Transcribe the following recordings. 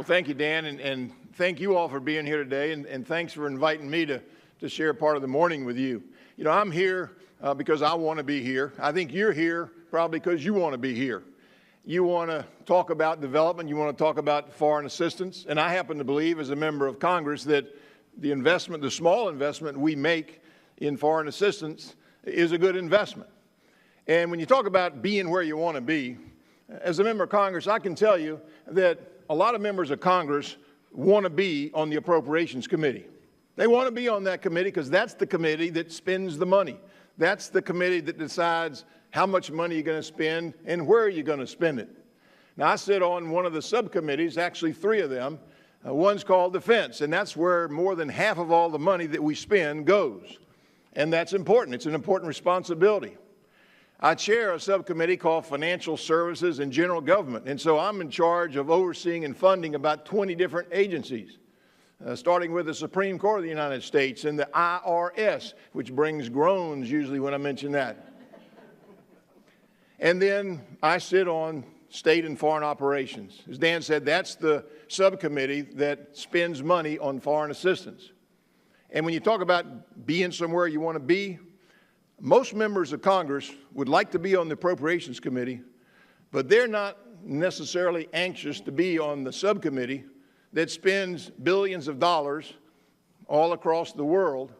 Well, thank you, Dan, and thank you all for being here today, and thanks for inviting me to share part of the morning with you. You know, I'm here because I want to be here. I think you're here probably because you want to be here. You want to talk about development, you want to talk about foreign assistance, and I happen to believe as a member of Congress that the investment, the small investment we make in foreign assistance is a good investment. And when you talk about being where you want to be, as a member of Congress, I can tell you that a lot of members of Congress want to be on the Appropriations Committee. They want to be on that committee because that's the committee that spends the money. That's the committee that decides how much money you're going to spend and where you're going to spend it. Now, I sit on one of the subcommittees, actually 3 of them. One's called Defense, and that's where more than half of all the money that we spend goes. And that's important. It's an important responsibility. I chair a subcommittee called Financial Services and General Government, and so I'm in charge of overseeing and funding about 20 different agencies, starting with the Supreme Court of the United States and the IRS, which brings groans usually when I mention that. And then I sit on State and Foreign Operations. As Dan said, that's the subcommittee that spends money on foreign assistance. And when you talk about being somewhere you want to be, most members of Congress would like to be on the Appropriations Committee, but they're not necessarily anxious to be on the subcommittee that spends billions of dollars all across the world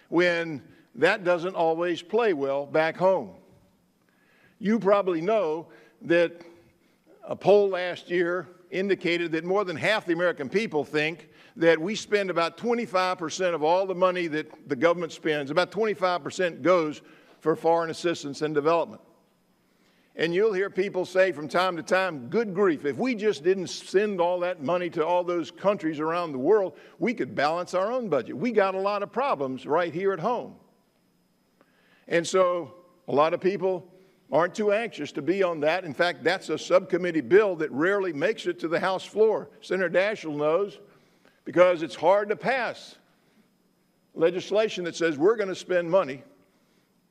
when that doesn't always play well back home. You probably know that a poll last year indicated that more than half the American people think that we spend about 25% of all the money that the government spends, about 25% goes for foreign assistance and development. And you'll hear people say from time to time, good grief, if we just didn't send all that money to all those countries around the world, we could balance our own budget. We got a lot of problems right here at home. And so a lot of people aren't too anxious to be on that. In fact, that's a subcommittee bill that rarely makes it to the House floor. Senator Daschle knows, because it's hard to pass legislation that says we're going to spend money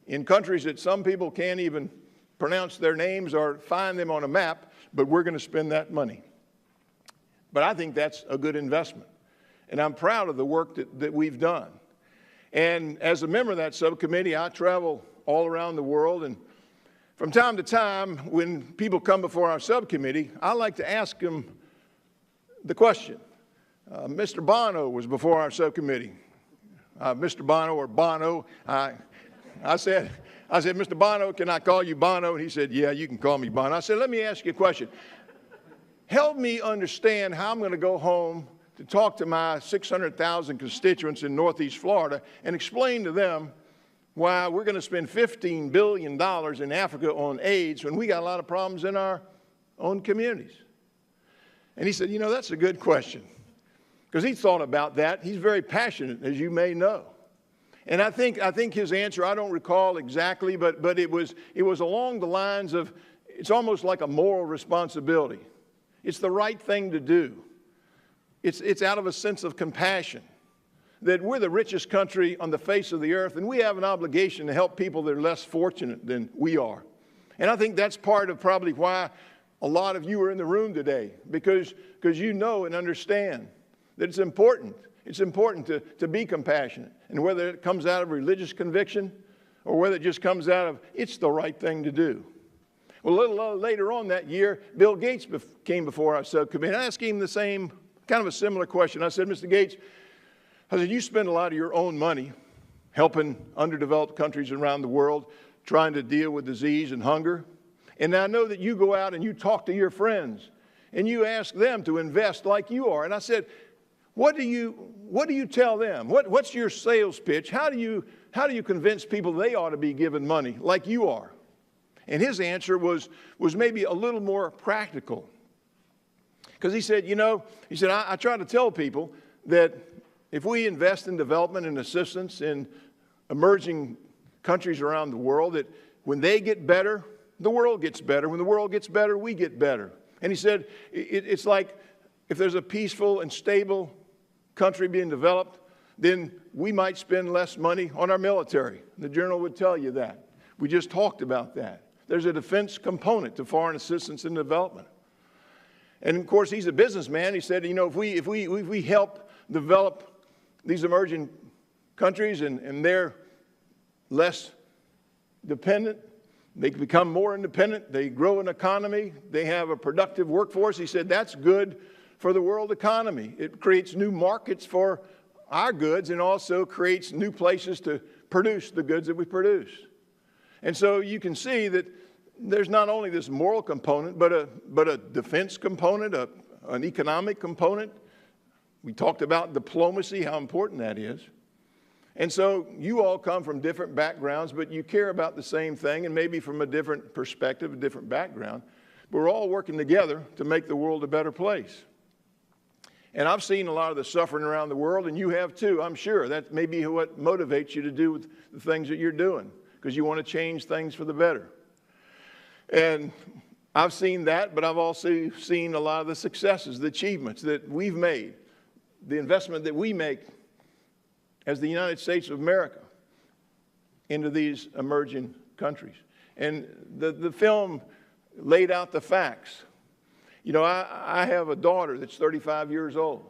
in countries that some people can't even pronounce their names or find them on a map, but we're going to spend that money. But I think that's a good investment, and I'm proud of the work that we've done. And as a member of that subcommittee, I travel all around the world, and from time to time, when people come before our subcommittee, I like to ask them the question. Mr. Bono was before our subcommittee. Mr. Bono or Bono, I said, Mr. Bono, can I call you Bono? And he said, yeah, you can call me Bono. I said, let me ask you a question. Help me understand how I'm going to go home to talk to my 600,000 constituents in Northeast Florida and explain to them why we're going to spend $15 billion in Africa on AIDS when we got a lot of problems in our own communities. And he said, you know, that's a good question. Because he thought about that. He's very passionate, as you may know. And I think his answer, I don't recall exactly, but it was along the lines of, it's almost like a moral responsibility. It's the right thing to do. It's out of a sense of compassion that we're the richest country on the face of the earth, and we have an obligation to help people that are less fortunate than we are. And I think that's part of probably why a lot of you are in the room today, because you know and understand that it's important. It's important to be compassionate. And whether it comes out of religious conviction or whether it just comes out of, it's the right thing to do. Well, a little later on that year, Bill Gates came before our subcommittee. I asked him the same, kind of a similar question. I said, Mr. Gates, you spend a lot of your own money helping underdeveloped countries around the world trying to deal with disease and hunger. And I know that you go out and you talk to your friends and you ask them to invest like you are. And I said, what do you tell them? What's your sales pitch? How do you convince people they ought to be given money like you are? And his answer was maybe a little more practical. Because he said, I try to tell people that if we invest in development and assistance in emerging countries around the world, that when they get better, the world gets better. When the world gets better, we get better. And he said, it's like if there's a peaceful and stable country being developed, then we might spend less money on our military. The journal would tell you that. We just talked about that. There's a defense component to foreign assistance and development. And of course, he's a businessman. He said, you know, if we help develop these emerging countries and they're less dependent, they become more independent, they grow an economy, they have a productive workforce. He said that's good for the world economy. It creates new markets for our goods and also creates new places to produce the goods that we produce. And so you can see that there's not only this moral component, but a defense component, an economic component. We talked about diplomacy, how important that is. And so you all come from different backgrounds, but you care about the same thing, and maybe from a different perspective, a different background. But we're all working together to make the world a better place. And I've seen a lot of the suffering around the world, and you have too, I'm sure. That may be what motivates you to do with the things that you're doing, because you want to change things for the better. And I've seen that, but I've also seen a lot of the successes, the achievements that we've made, the investment that we make as the United States of America into these emerging countries. And the film laid out the facts. You know, I have a daughter that's 35 years old.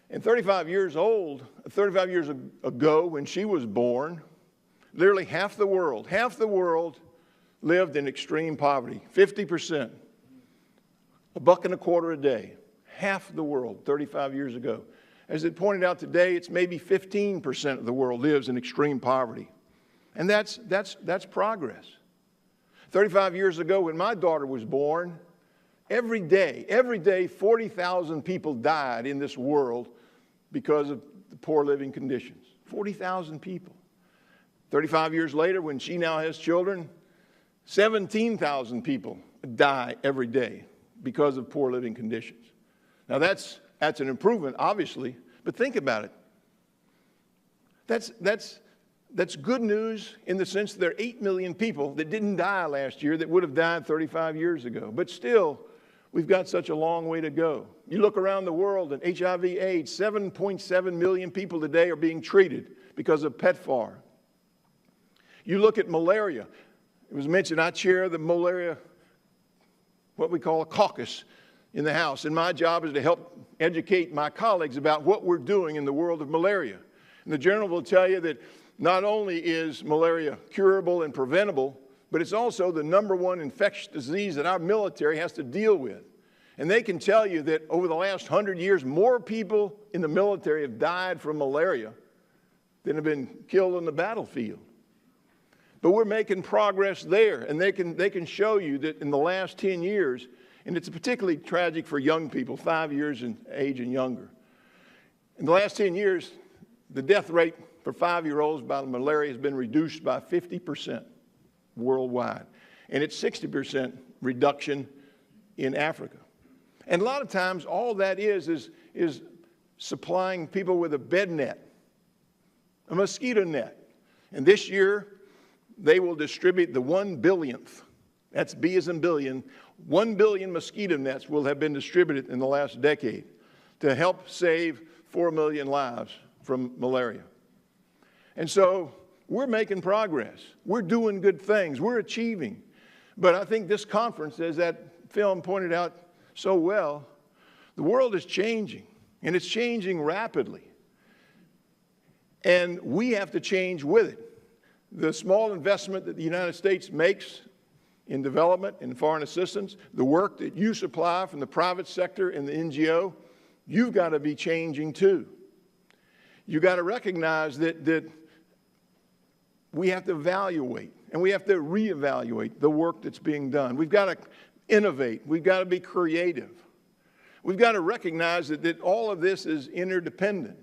And 35 years ago, when she was born, literally half the world lived in extreme poverty, 50%, $1.25 a day. Half the world 35 years ago. As it pointed out today, it's maybe 15% of the world lives in extreme poverty. And that's progress. 35 years ago, when my daughter was born, every day 40,000 people died in this world because of the poor living conditions. 40,000 people. 35 years later, when she now has children, 17,000 people die every day because of poor living conditions. Now that's an improvement, obviously, but think about it. That's good news in the sense that there are 8 million people that didn't die last year that would have died 35 years ago. But still, we've got such a long way to go. You look around the world and HIV/AIDS, 7.7 million people today are being treated because of PEPFAR. You look at malaria. It was mentioned I chair the malaria, what we call a caucus in the House. And my job is to help educate my colleagues about what we're doing in the world of malaria. And the general will tell you that not only is malaria curable and preventable, but it's also the #1 infectious disease that our military has to deal with. And they can tell you that over the last 100 years, more people in the military have died from malaria than have been killed on the battlefield. But we're making progress there, and they can show you that in the last 10 years, and it's particularly tragic for young people, 5 years in age and younger. In the last 10 years, the death rate for 5-year-olds by malaria has been reduced by 50% worldwide. And it's 60% reduction in Africa. And a lot of times, all that is supplying people with a bed net, a mosquito net. And this year, they will distribute the 1 billionth, that's B as in billion, 1 billion mosquito nets will have been distributed in the last decade to help save 4 million lives from malaria. And so we're making progress. We're doing good things. We're achieving. But I think this conference, as that film pointed out so well, the world is changing, and it's changing rapidly. And we have to change with it. The small investment that the United States makes in development and foreign assistance, the work that you supply from the private sector and the NGO, you've got to be changing too. You've got to recognize that we have to evaluate and we have to reevaluate the work that's being done. We've got to innovate. We've got to be creative. We've got to recognize that all of this is interdependent.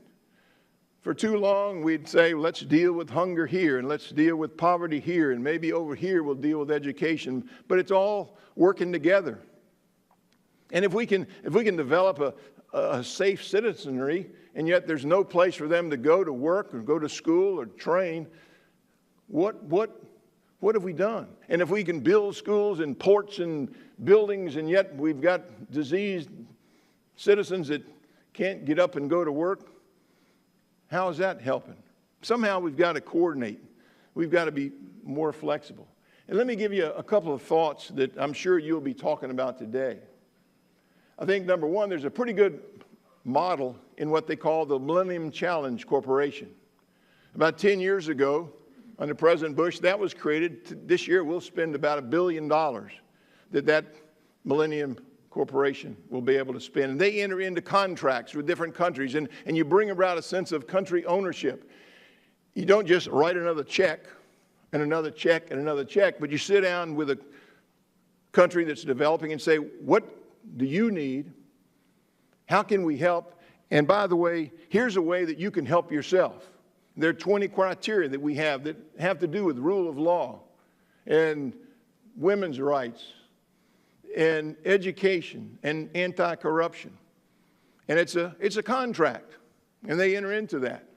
For too long, we'd say, let's deal with hunger here, and let's deal with poverty here, and maybe over here we'll deal with education. But it's all working together. And if we can develop a safe citizenry, and yet there's no place for them to go to work or go to school or train, what have we done? And if we can build schools and ports and buildings, and yet we've got diseased citizens that can't get up and go to work, how is that helping? Somehow we've got to coordinate. We've got to be more flexible. And let me give you a couple of thoughts that I'm sure you'll be talking about today. I think, number one, there's a pretty good model in what they call the Millennium Challenge Corporation. About 10 years ago, under President Bush, that was created. This year, we'll spend about $1 billion that Millennium Corporation will be able to spend. And they enter into contracts with different countries, and you bring about a sense of country ownership. You don't just write another check and another check and another check, but you sit down with a country that's developing and say, what do you need? How can we help? And by the way, here's a way that you can help yourself. There are 20 criteria that we have that have to do with rule of law and women's rights and education and anti-corruption. And it's a contract, and they enter into that.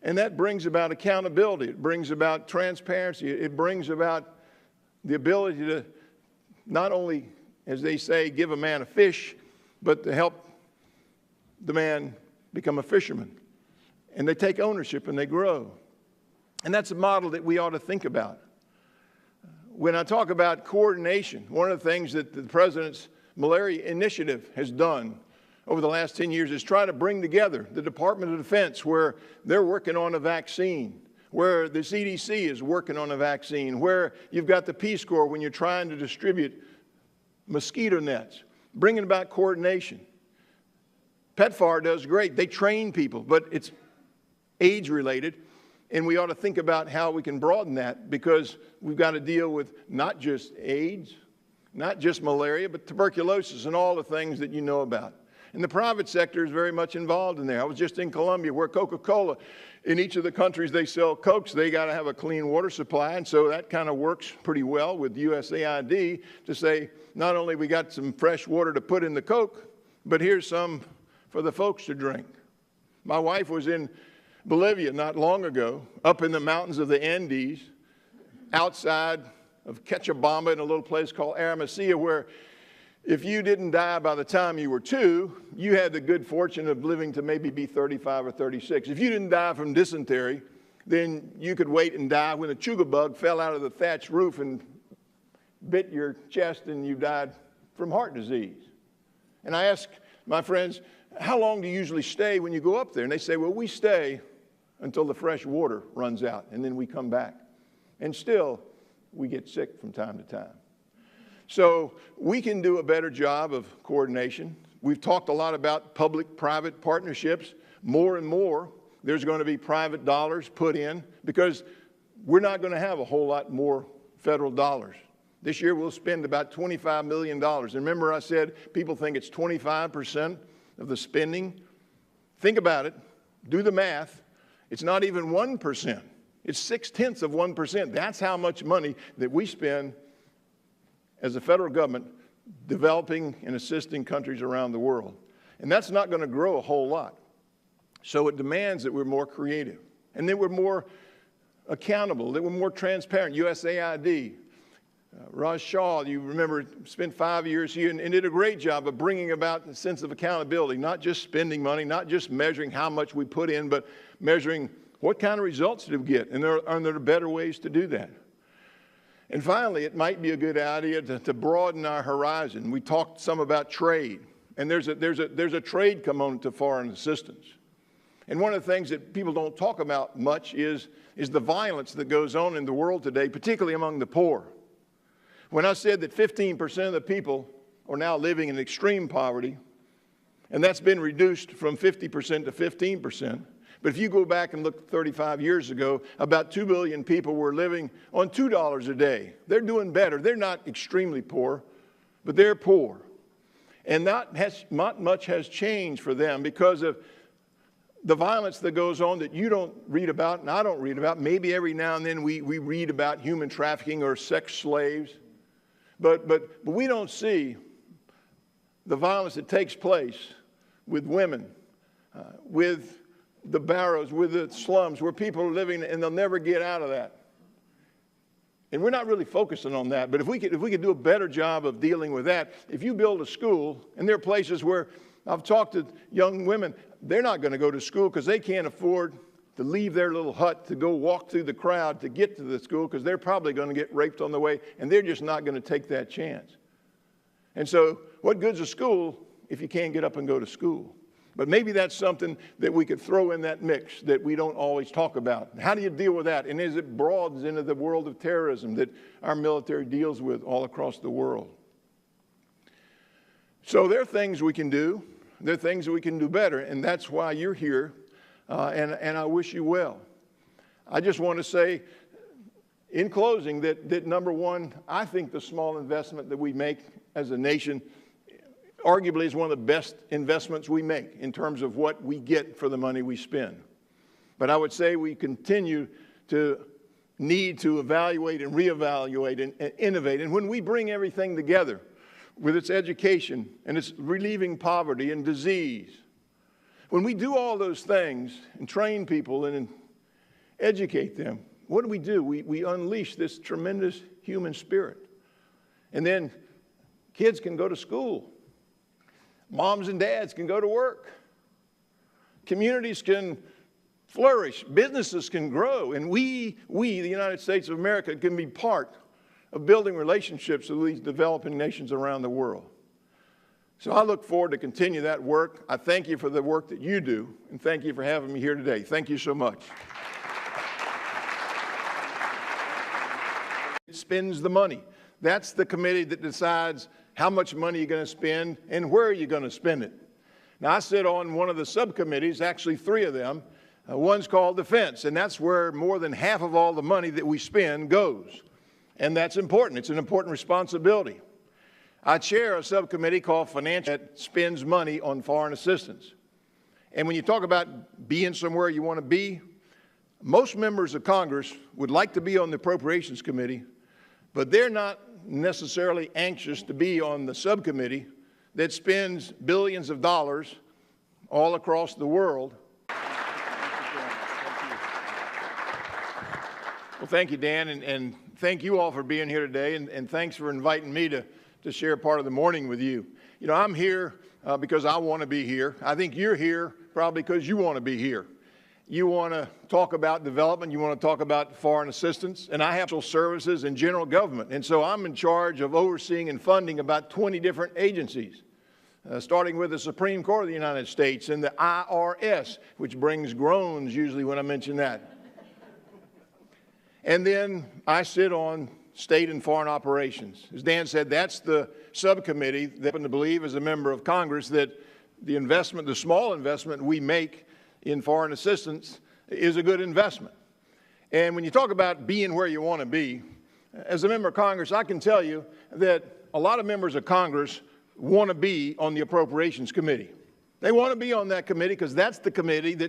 And that brings about accountability. It brings about transparency. It brings about the ability to not only, as they say, give a man a fish, but to help the man become a fisherman. And they take ownership and they grow. And that's a model that we ought to think about. When I talk about coordination, one of the things that the President's Malaria Initiative has done over the last 10 years is try to bring together the Department of Defense, where they're working on a vaccine, where the CDC is working on a vaccine, where you've got the Peace Corps when you're trying to distribute mosquito nets, bringing about coordination. PEPFAR does great. They train people, but it's age-related, and we ought to think about how we can broaden that, because we've got to deal with not just AIDS, not just malaria, but tuberculosis and all the things that you know about. And the private sector is very much involved in there. I was just in Colombia, where Coca-Cola, in each of the countries they sell Cokes, they got to have a clean water supply, and so that kind of works pretty well with USAID to say, not only we got some fresh water to put in the Coke, but here's some for the folks to drink. My wife was in Bolivia not long ago, up in the mountains of the Andes, outside of Cochabamba in a little place called Aramacia, where if you didn't die by the time you were 2, you had the good fortune of living to maybe be 35 or 36. If you didn't die from dysentery, then you could wait and die when a chuga bug fell out of the thatched roof and bit your chest and you died from heart disease. And I asked my friends, how long do you usually stay when you go up there? And they say, well, we stay until the fresh water runs out, and then we come back. And still, we get sick from time to time. So we can do a better job of coordination. We've talked a lot about public-private partnerships. More and more, there's going to be private dollars put in, because we're not going to have a whole lot more federal dollars. This year, we'll spend about $25 million. And remember I said people think it's 25% of the spending? Think about it. Do the math. It's not even 1%. It's 0.6 of 1%. That's how much money that we spend as a federal government developing and assisting countries around the world. And that's not going to grow a whole lot. So it demands that we're more creative and that we're more accountable, that we're more transparent. USAID, Raj Shah, you remember, spent 5 years here and did a great job of bringing about a sense of accountability, not just spending money, not just measuring how much we put in, but measuring what kind of results did we get, and there are better ways to do that. And finally, it might be a good idea to broaden our horizon. We talked some about trade, and there's a trade component to foreign assistance. And one of the things that people don't talk about much is the violence that goes on in the world today, particularly among the poor. When I said that 15% of the people are now living in extreme poverty, and that's been reduced from 50% to 15%, but if you go back and look 35 years ago, about 2 billion people were living on $2 a day. They're doing better. They're not extremely poor, but they're poor. And not much has changed for them because of the violence that goes on that you don't read about and I don't read about. Maybe every now and then we read about human trafficking or sex slaves. But we don't see the violence that takes place with women, with the barrows, with the slums, where people are living and they'll never get out of that. And we're not really focusing on that, but if we could do a better job of dealing with that, if you build a school, and there are places where I've talked to young women, they're not going to go to school because they can't afford to leave their little hut to go walk through the crowd to get to the school because they're probably going to get raped on the way, and they're just not going to take that chance. And so what good's a school if you can't get up and go to school. But maybe that's something that we could throw in that mix that we don't always talk about. How do you deal with that? And as it broadens into the world of terrorism that our military deals with all across the world. So there are things we can do. There are things that we can do better, and that's why you're here, and I wish you well. I just want to say, in closing, that number one, I think the small investment that we make as a nation arguably is one of the best investments we make in terms of what we get for the money we spend. But I would say we continue to need to evaluate and reevaluate and innovate. And when we bring everything together with its education and its relieving poverty and disease, when we do all those things and train people and educate them, what do? We unleash this tremendous human spirit. And then kids can go to school. Moms and dads can go to work. Communities can flourish. Businesses can grow. And we, the United States of America, can be part of building relationships with these developing nations around the world. So I look forward to continue that work. I thank you for the work that you do, and thank you for having me here today. Thank you so much. It spends the money. That's the committee that decides how much money you're going to spend and where you're going to spend it. Now, I sit on one of the subcommittees, actually 3 of them. One's called Defense, and that's where more than half of all the money that we spend goes. And that's important. It's an important responsibility. I chair a subcommittee called Finance that spends money on foreign assistance. And when you talk about being somewhere you want to be, most members of Congress would like to be on the Appropriations Committee, but they're not necessarily anxious to be on the subcommittee that spends billions of dollars all across the world. Well, thank you, Dan, and thank you all for being here today, and thanks for inviting me to share part of the morning with you. You know, I'm here because I want to be here. I think you're here probably because you want to be here. You want to talk about development, you want to talk about foreign assistance, and I have social services and general government. And so I'm in charge of overseeing and funding about 20 different agencies, starting with the Supreme Court of the United States and the IRS, which brings groans usually when I mention that. And then I sit on state and foreign operations. As Dan said, that's the subcommittee that I happen to believe as a member of Congress that the investment, the small investment we make in foreign assistance is a good investment. And when you talk about being where you want to be, as a member of Congress, I can tell you that a lot of members of Congress want to be on the Appropriations Committee. They want to be on that committee because that's the committee that